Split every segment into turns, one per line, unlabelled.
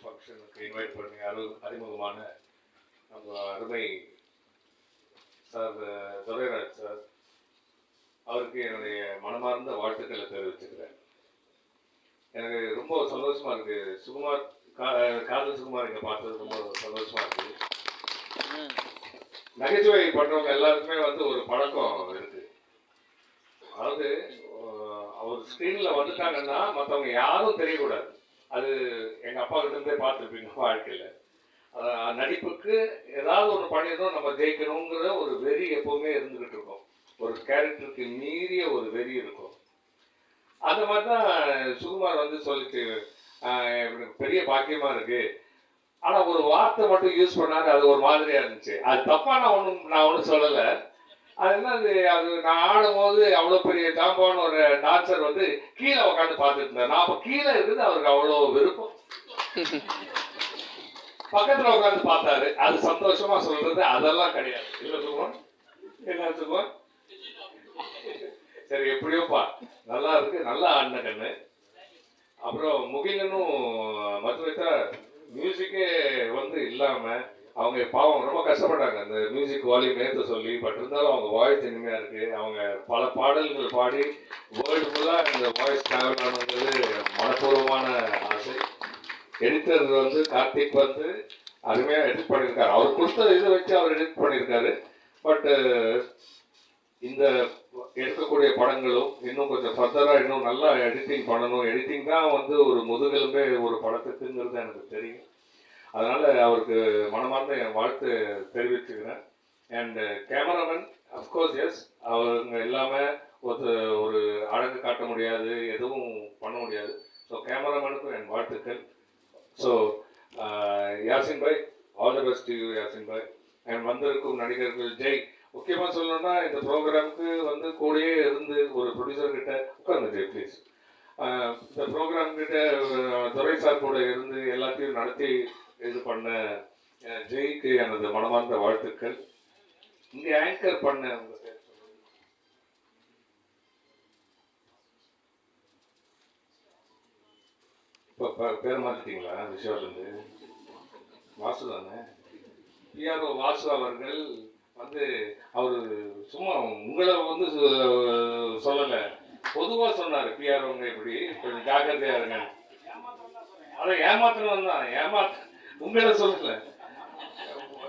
ஃபங்க்ஷனுக்கு இன்வைட் பண்ணி அறிமுகமான நம்ம அருமை சார் துரைராஜ் சார், அவருக்கு என்னுடைய மனமார்ந்த வாழ்த்துக்களை தெரிவிச்சுக்கிறேன். எனக்கு ரொம்ப சந்தோஷமா இருக்கு. சுகுமார் காதல் சுகுமார் இங்கே பார்த்தது ரொம்ப சந்தோஷமா இருக்கு. நகைச்சுவை பண்றவங்க எல்லாருக்குமே ஒரு பழக்கம் இருக்கு. அதாவது அவர் ஸ்க்ரீன்ல வந்துட்டாங்கன்னா மற்றவங்க யாரும் தெரியக்கூடாது. அது எங்க அப்பா கிட்ட இருந்தே பார்த்துருப்பீங்க வாழ்க்கையில. நடிப்புக்கு ஏதாவது ஒன்று பண்ணிடணும், நம்ம ஜெயிக்கணுங்கிற ஒரு வெறி எப்பவுமே இருந்துகிட்டு இருக்கும். ஒரு கேரக்டருக்கு மீறிய ஒரு வெறி இருக்கும். அந்த மாதிரி தான் சுகுமார் சொல்லிட்டு பெரிய பாக்கியமா இருக்கு. ஆனா ஒரு வார்த்தை மட்டும் யூஸ் பண்ணாரு, அது ஒரு மாதிரியா இருந்துச்சு. அது தப்பா நான் ஒன்றும் சொல்லலை. அது என்ன, அது நான் ஆடும்போது அவ்வளோ பெரிய ஜாம்பான ஒரு டான்சர் கீழே உட்காந்து பார்த்துட்டு இருந்தார். நான் அப்போ கீழே இருக்குது அவருக்கு அவ்வளோ விருப்பம். பக்கத்துல உட்காந்து பார்த்தாரு. அது சந்தோஷமா சொல்றது அதெல்லாம் கிடையாது. இல்ல சொல்லுவோம், என்ன சொல்லுவோம், சரி எப்படியோப்பா நல்லா இருக்கு, நல்லா ஆடின கண்ணு. அப்புறம் முகிலனும் மதுரைத்தா மியூசிக்கே இல்லாம அவங்க பாவம் ரொம்ப கஷ்டப்பட்டாங்க அந்த மியூசிக் வால்யூம் ஏற்ற சொல்லி. பட் இருந்தாலும் அவங்க வாய்ஸ் இனிமையா இருக்கு. அவங்க பல பாடல்கள் பாடி வேர்ல்டு ஃபுல்லா இந்த வாய்ஸ் டிராவல் ஆனது மனப்பூர்வமான ஆசை. எடிட்டர் கார்த்திக் அருமையா எடிட் பண்ணியிருக்காரு. அவர் கொடுத்த இதை வச்சு அவர் எடிட் பண்ணியிருக்காரு. பட் இந்த எடுக்கக்கூடிய படங்களும் இன்னும் கொஞ்சம் ஃபர்தரா இன்னும் நல்லா எடிட்டிங் பண்ணணும். எடிட்டிங் தான் ஒரு முதுகெலும்பே ஒரு படத்துக்குங்கிறது எனக்கு தெரியும். அதனால அவருக்கு மனமார்ந்த என் வாழ்த்து தெரிவிச்சுக்கிறேன். அண்ட் கேமராமேன் அஃப்கோர்ஸ் எஸ், அவங்க இல்லாமல் ஒரு அழகு காட்ட முடியாது, எதுவும் பண்ண முடியாது. ஸோ கேமராமேனுக்கும் என் வாழ்த்துக்கள். So Yasin Bhai, all the best to you Yasin Bhai. And வந்திருக்கும் நடிகர்கள் ஜெய், முக்கியமாக சொல்லணும்னா இந்த ப்ரோக்ராமுக்கு கூடயே இருந்து ஒரு ப்ரொடியூசர் கிட்ட உட்கார்ந்து ஜெய் ப்ளீஸ், இந்த ப்ரோக்ராம் கிட்ட துரை சார் கூட இருந்து எல்லாத்தையும் நடத்தி இது பண்ண ஜெய்க்கு எனது மனமார்ந்த வாழ்த்துக்கள். இங்கே ஆங்கர் பண்ண இப்போ பேர் மாத்திட்டீங்களா? விஷாலிருந்து வாசு தானே? பிஆர்ஓ வாசு அவர்கள் அவர் சும்மா உங்களை சொல்லலை, பொதுவாக சொன்னார். பிஆர்ஓங்க இப்படி கொஞ்சம் ஜாக்கிரதையா இருங்க. அதை ஏமாத்தணும் தான், உங்களை சொல்லல.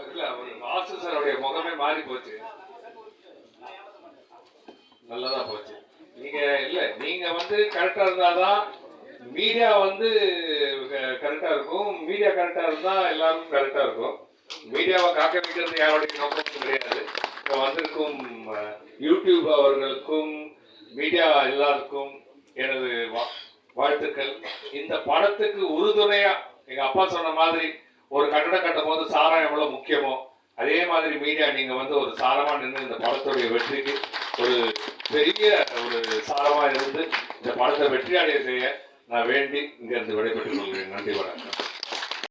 இல்ல, அவர் வாசு சாருடைய முகமே மாறி போச்சு, நல்லதா போச்சு. நீங்க கரெக்டா இருந்தாதான் மீடியா கரெக்டா இருக்கும். மீடியா கரெக்டா இருந்தா எல்லாருக்கும் கரெக்டா இருக்கும். மீடியாவை காக்க வைக்கிறது யாருடைய நோக்கமும் கிடையாது. இப்போ வந்திருக்கும் யூடியூப் அவர்களுக்கும் மீடியா எல்லாருக்கும் எனது வாழ்த்துக்கள். இந்த படத்துக்கு உறுதுணையா எங்க அப்பா சொன்ன மாதிரி ஒரு கட்டடம் கட்டும் போது சாரம் எவ்வளவு முக்கியமோ அதே மாதிரி மீடியா நீங்க ஒரு சாரமா நின்று இந்த படத்துடைய வெற்றிக்கு ஒரு பெரிய ஒரு சாரமா இருந்து இந்த படத்தை வெற்றி அடைய செய்ய நான் வேண்டி இங்க இருந்து விடைபெற்றுக் கொள்கிறேன். நன்றி, வணக்கம்.